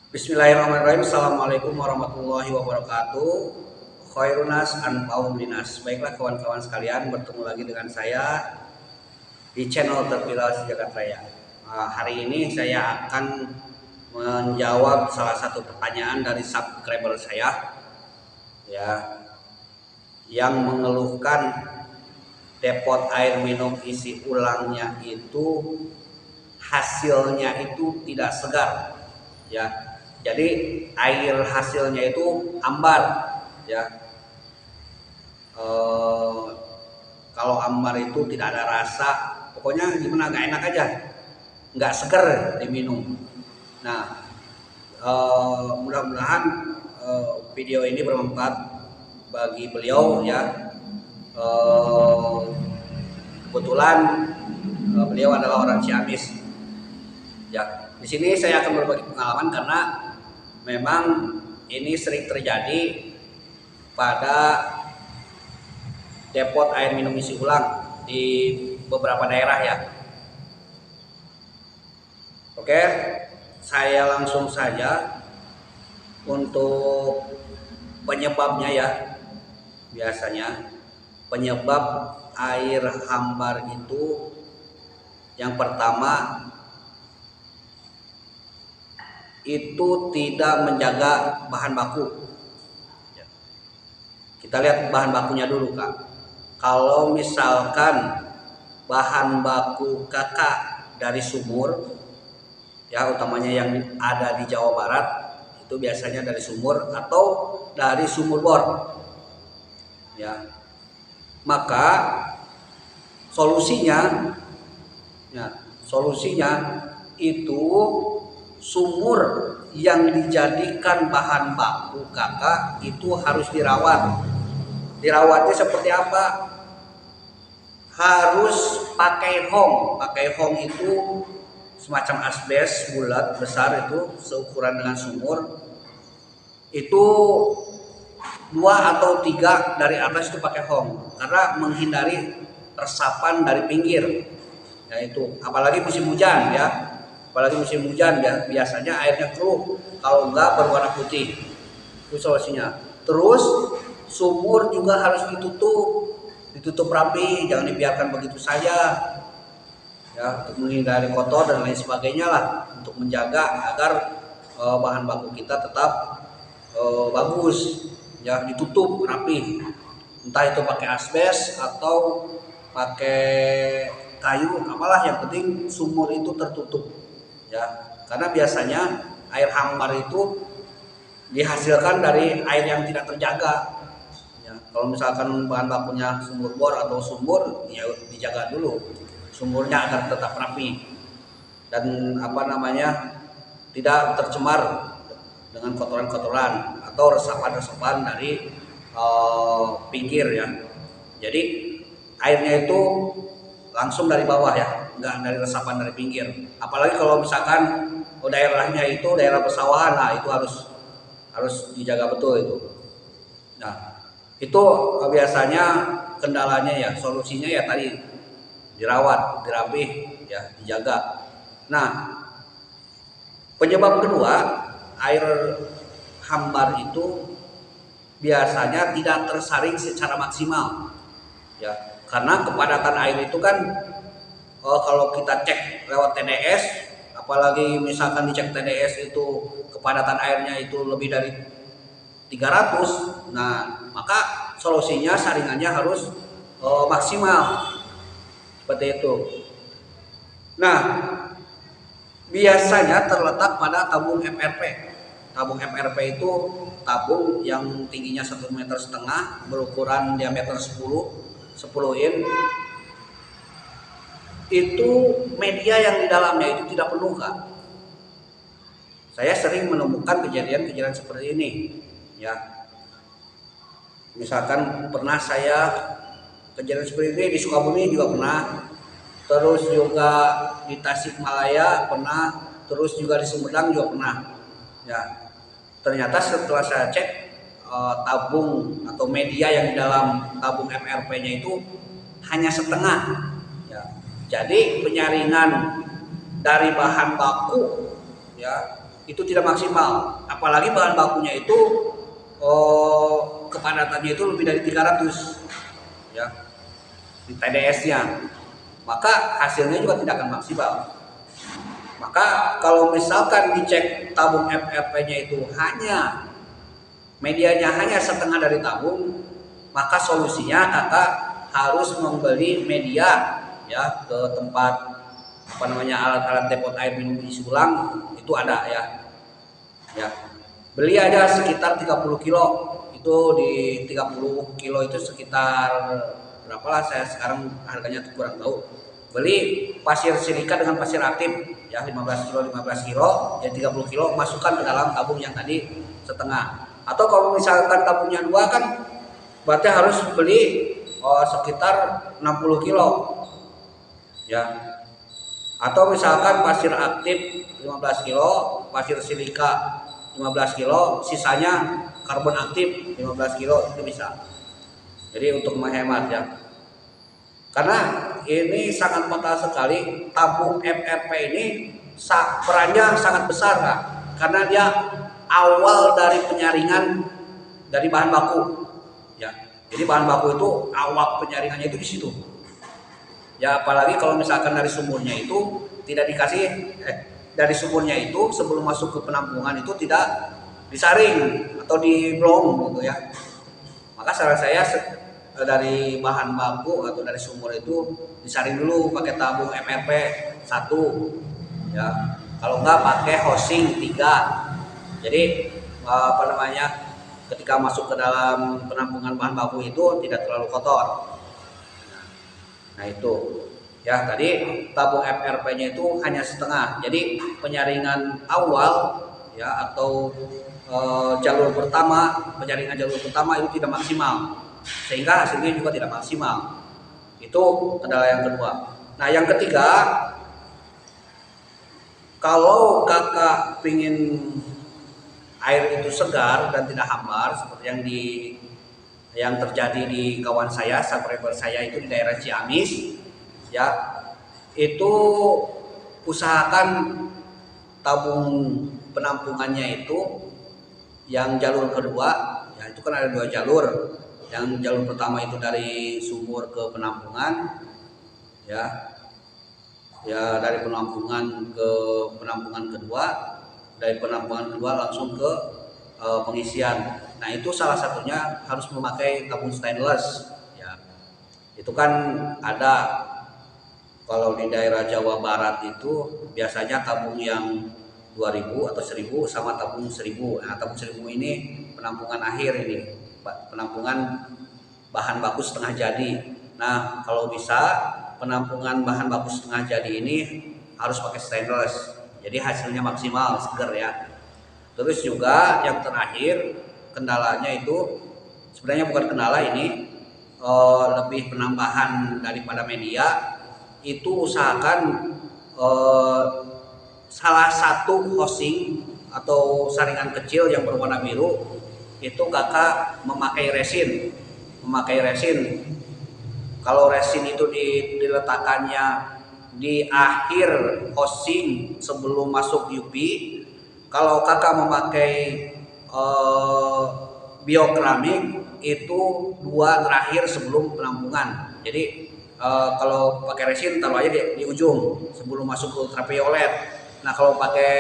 Bismillahirrahmanirrahim. Assalamualaikum warahmatullahi wabarakatuh. Khairunas anfa'um linas. Baiklah kawan-kawan sekalian, bertemu lagi dengan saya di channel terpilih Sejagat Raya. Hari ini saya akan menjawab salah satu pertanyaan dari subscriber saya, ya, yang mengeluhkan depot air minum isi ulangnya itu hasilnya itu tidak segar, ya. Jadi air hasilnya itu ambar, ya. Kalau ambar itu tidak ada rasa, pokoknya gimana, nggak enak aja, nggak seger diminum. Nah, mudah-mudahan video ini bermanfaat bagi beliau, ya. Kebetulan beliau adalah orang Ciamis, ya. Di sini saya akan berbagi pengalaman karena memang ini sering terjadi pada depot air minum isi ulang di beberapa daerah, ya. Oke, saya langsung saja untuk penyebabnya, ya. Biasanya penyebab air hambar itu yang pertama itu tidak menjaga bahan baku. Kita lihat bahan bakunya dulu, Kak. Kalau misalkan bahan baku kakak dari sumur, ya, utamanya yang ada di Jawa Barat, itu biasanya dari sumur atau dari sumur bor, ya. Maka solusinya, ya, itu sumur yang dijadikan bahan baku kakak itu harus dirawat. Dirawatnya seperti apa? Harus pakai hong. Pakai hong itu semacam asbes bulat besar, itu seukuran dengan sumur. Itu 2 atau 3 dari atas itu pakai hong karena menghindari resapan dari pinggir. Ya, itu apalagi musim hujan, ya. Apalagi musim hujan, ya, biasanya airnya keruh, kalau enggak berwarna putih. Itu solusinya. Terus sumur juga harus ditutup rapi, jangan dibiarkan begitu saja, ya, untuk menghindari kotor dan lain sebagainya lah, untuk menjaga agar bahan baku kita tetap bagus, ya. Ditutup rapi, entah itu pakai asbes atau pakai kayu, apalah, yang penting sumur itu tertutup, ya. Karena biasanya air hambar itu dihasilkan dari air yang tidak terjaga, ya. Kalau misalkan bahan bakunya sumur bor atau sumur, ya dijaga dulu sumurnya agar tetap rapi dan tidak tercemar dengan kotoran-kotoran atau resapan-resapan dari pinggir, ya. Jadi airnya itu langsung dari bawah, ya, nggak dari resapan dari pinggir. Apalagi kalau misalkan daerahnya itu daerah persawahan, nah itu harus dijaga betul itu. Nah, itu biasanya kendalanya, ya. Solusinya ya tadi, dirawat, dirapih, ya, dijaga. Nah, penyebab kedua, air hambar itu biasanya tidak tersaring secara maksimal, ya. Karena kepadatan air itu kan, kalau kita cek lewat TDS, apalagi misalkan dicek TDS itu kepadatan airnya itu lebih dari 300, nah maka solusinya saringannya harus maksimal, seperti itu. Nah, biasanya terletak pada tabung FRP. Tabung FRP itu tabung yang tingginya 1,5 meter, berukuran diameter 10 in. Itu media yang di dalamnya itu tidak penuh, Kak. Saya sering menemukan kejadian-kejadian seperti ini, ya. Misalkan pernah saya kejadian seperti ini di Sukabumi juga pernah, terus juga di Tasikmalaya pernah, terus juga di Sumedang juga pernah, ya. Ternyata setelah saya cek, tabung atau media yang di dalam tabung FRP-nya itu hanya setengah, ya. Jadi penyaringan dari bahan baku, ya, itu tidak maksimal. Apalagi bahan bakunya itu kepadatannya itu lebih dari 300 ya di TDS-nya, maka hasilnya juga tidak akan maksimal. Maka kalau misalkan dicek tabung FRP-nya itu hanya medianya hanya setengah dari tabung, maka solusinya kakak harus membeli media ya ke tempat alat-alat depot air minum isi ulang itu ada ya beli aja sekitar 30 kilo. Itu di 30 kilo itu sekitar berapa lah, saya sekarang harganya tuh kurang tahu. Beli pasir silika dengan pasir aktif ya 15 kilo ya 30 kilo, masukkan ke dalam tabung yang tadi setengah. Atau kalau misalkan tabungnya 2 kan berarti harus beli sekitar 60 kilo ya. Atau misalkan pasir aktif 15 kilo, pasir silika 15 kilo, sisanya karbon aktif 15 kilo, itu bisa. Jadi untuk menghemat ya. Karena ini sangat fatal sekali, tabung FRP ini perannya sangat besar Kak. Karena dia awal dari penyaringan dari bahan baku ya. Jadi bahan baku itu awal penyaringannya itu di situ. Ya apalagi kalau misalkan dari sumurnya itu tidak dikasih dari sumurnya itu sebelum masuk ke penampungan itu tidak disaring atau diblong gitu ya. Maka saran saya dari bahan baku atau dari sumur itu disaring dulu pakai tabung MRP 1 ya. Kalau enggak pakai hosing 3. Jadi ketika masuk ke dalam penampungan bahan baku itu tidak terlalu kotor. Nah itu ya, tadi tabung FRP-nya itu hanya setengah. Jadi penyaringan awal ya atau penyaringan jalur pertama itu tidak maksimal, sehingga hasilnya juga tidak maksimal. Itu adalah yang kedua. Nah yang ketiga, kalau kakak pingin air itu segar dan tidak hambar seperti yang terjadi di kawan saya, subscriber saya itu di daerah Ciamis ya, itu usahakan tabung penampungannya itu yang jalur kedua ya, itu kan ada 2 jalur. Yang jalur pertama itu dari sumur ke penampungan ya dari penampungan ke penampungan kedua, dari penampungan kedua langsung ke pengisian. Nah itu salah satunya harus memakai tabung stainless ya. Itu kan ada kalau di daerah Jawa Barat itu biasanya tabung yang 2000 atau 1000 sama tabung 1000. Nah tabung 1000 ini penampungan akhir, ini penampungan bahan baku setengah jadi. Nah kalau bisa penampungan bahan baku setengah jadi ini harus pakai stainless, jadi hasilnya maksimal segar ya. Terus juga yang terakhir, kendalanya itu sebenarnya bukan kendala, ini lebih penambahan daripada media. Itu usahakan salah satu hosing atau saringan kecil yang berwarna biru itu kakak memakai resin. Kalau resin itu diletakkannya di akhir hosing sebelum masuk UV. Kalau kakak memakai biokeramik itu 2 terakhir sebelum penampungan. Jadi kalau pakai resin taruh aja di ujung sebelum masuk ke ultraviolet. Nah kalau pakai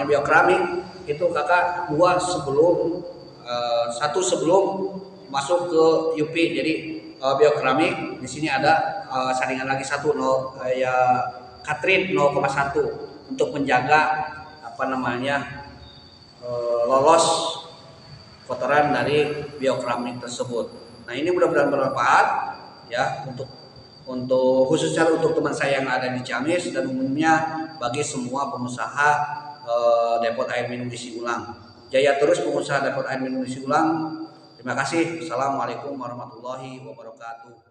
biokeramik itu kakak 2 sebelum 1 sebelum masuk ke UV. Jadi biokeramik di sini ada saringan lagi 1 ya katrin 0,1 untuk menjaga lolos kotoran dari biokeramik tersebut. Nah ini mudah-mudahan bermanfaat ya untuk khususnya untuk teman saya yang ada di Ciamis dan umumnya bagi semua pengusaha depot air minum isi ulang. Jaya terus pengusaha depot air minum isi ulang. Terima kasih. Assalamualaikum warahmatullahi wabarakatuh.